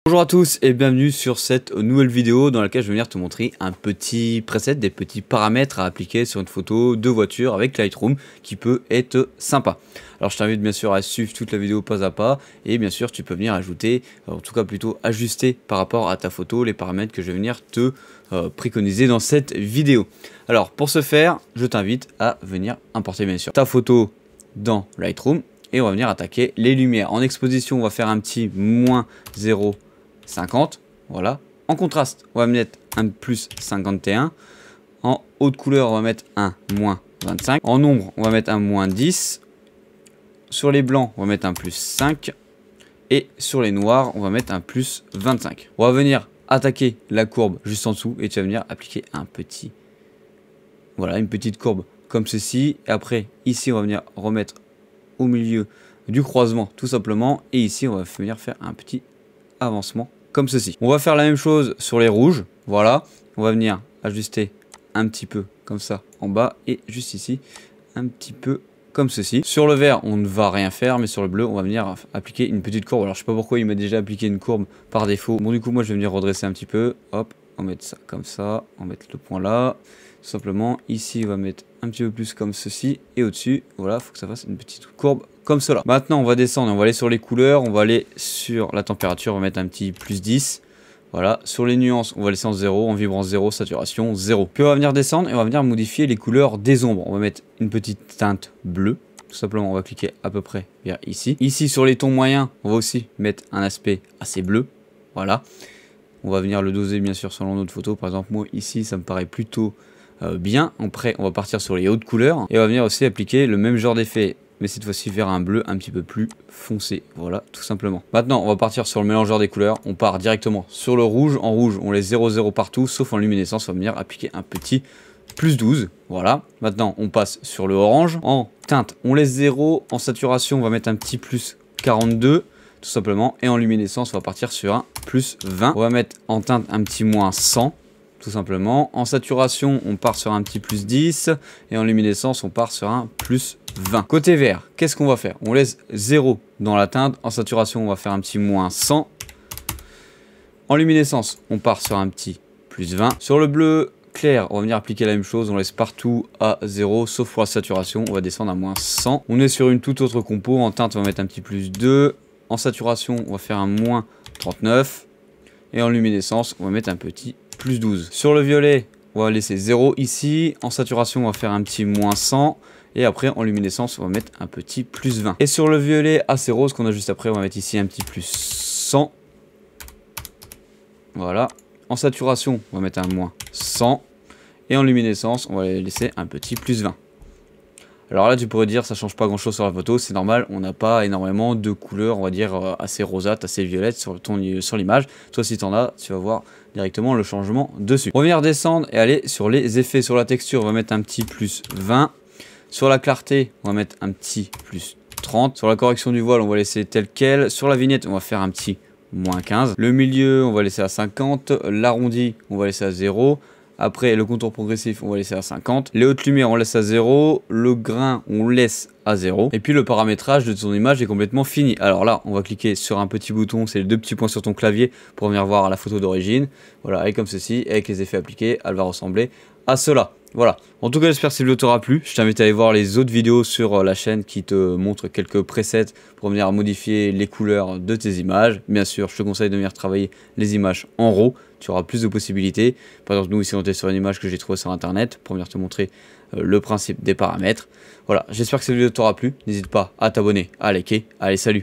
Bonjour à tous et bienvenue sur cette nouvelle vidéo dans laquelle je vais venir te montrer un petit preset, des petits paramètres à appliquer sur une photo de voiture avec Lightroom qui peut être sympa. Alors je t'invite bien sûr à suivre toute la vidéo pas à pas et bien sûr tu peux venir ajouter, en tout cas plutôt ajuster par rapport à ta photo les paramètres que je vais venir te préconiser dans cette vidéo. Alors pour ce faire, je t'invite à venir importer bien sûr ta photo dans Lightroom et on va venir attaquer les lumières. En exposition, on va faire un petit moins 0,50, voilà. En contraste, on va mettre un plus 51. En haute couleur, on va mettre un moins 25. En ombre, on va mettre un moins 10. Sur les blancs, on va mettre un plus 5. Et sur les noirs, on va mettre un plus 25. On va venir attaquer la courbe juste en dessous et tu vas venir appliquer un petit, voilà, une petite courbe comme ceci. Et après, ici, on va venir remettre au milieu du croisement tout simplement. Et ici, on va venir faire un petit avancement comme ceci. On va faire la même chose sur les rouges, voilà. On va venir ajuster un petit peu comme ça en bas et juste ici un petit peu comme ceci. Sur le vert, on ne va rien faire, mais sur le bleu, on va venir appliquer une petite courbe. Alors je sais pas pourquoi il m'a déjà appliqué une courbe par défaut. Bon, du coup moi je vais venir redresser un petit peu. Hop, on va mettre ça comme ça, on va mettre le point là. Tout simplement, ici on va mettre un petit peu plus comme ceci et au-dessus, voilà, il faut que ça fasse une petite courbe comme cela. Maintenant on va descendre, on va aller sur les couleurs, on va aller sur la température, on va mettre un petit plus 10. Voilà, sur les nuances, on va laisser en 0, en vibrance 0, saturation 0. Puis on va venir descendre et on va venir modifier les couleurs des ombres. On va mettre une petite teinte bleue. Tout simplement, on va cliquer à peu près vers ici. Ici, sur les tons moyens, on va aussi mettre un aspect assez bleu. Voilà. On va venir le doser, bien sûr, selon notre photo. Par exemple, moi, ici, ça me paraît plutôt bien. Après, on va partir sur les hautes couleurs. Et on va venir aussi appliquer le même genre d'effet, mais cette fois-ci vers un bleu un petit peu plus foncé. Voilà, tout simplement. Maintenant, on va partir sur le mélangeur des couleurs. On part directement sur le rouge. En rouge, on laisse 0,0 partout, sauf en luminescence. On va venir appliquer un petit plus 12. Voilà. Maintenant, on passe sur le orange. En teinte, on laisse 0. En saturation, on va mettre un petit plus 42, tout simplement. Et en luminescence, on va partir sur un plus 20. On va mettre en teinte un petit moins 100. Tout simplement. En saturation, on part sur un petit plus 10. Et en luminescence, on part sur un plus 20. Côté vert, qu'est-ce qu'on va faire? On laisse 0 dans la teinte. En saturation, on va faire un petit moins 100. En luminescence, on part sur un petit plus 20. Sur le bleu clair, on va venir appliquer la même chose. On laisse partout à 0, sauf pour la saturation. On va descendre à moins 100. On est sur une toute autre compo. En teinte, on va mettre un petit plus 2. En saturation, on va faire un moins 39. Et en luminescence, on va mettre un petit plus 12. Sur le violet, on va laisser 0 ici. En saturation, on va faire un petit moins 100. Et après, en luminescence, on va mettre un petit plus 20. Et sur le violet assez rose qu'on a juste après, on va mettre ici un petit plus 100. Voilà. En saturation, on va mettre un moins 100. Et en luminescence, on va laisser un petit plus 20. Alors là, tu pourrais dire, ça change pas grand chose sur la photo, c'est normal, on n'a pas énormément de couleurs, on va dire, assez rosâtres, assez violettes sur l'image. Toi, si tu en as, tu vas voir directement le changement dessus. On va venir descendre et aller sur les effets. Sur la texture, on va mettre un petit plus 20. Sur la clarté, on va mettre un petit plus 30. Sur la correction du voile, on va laisser tel quel. Sur la vignette, on va faire un petit moins 15. Le milieu, on va laisser à 50. L'arrondi, on va laisser à 0. Après, le contour progressif, on va laisser à 50. Les hautes lumières, on laisse à 0. Le grain, on laisse à 0. Et puis, le paramétrage de ton image est complètement fini. Alors là, on va cliquer sur un petit bouton. C'est les deux petits points sur ton clavier pour venir voir la photo d'origine. Voilà, et comme ceci, avec les effets appliqués, elle va ressembler à cela. Voilà. En tout cas, j'espère que cette vidéo t'aura plu. Je t'invite à aller voir les autres vidéos sur la chaîne qui te montrent quelques presets pour venir modifier les couleurs de tes images. Bien sûr, je te conseille de venir travailler les images en RAW. Tu auras plus de possibilités. Par exemple, nous ici, on est sur une image que j'ai trouvée sur internet pour venir te montrer le principe des paramètres. Voilà, j'espère que cette vidéo t'aura plu. N'hésite pas à t'abonner, à liker. Allez, salut!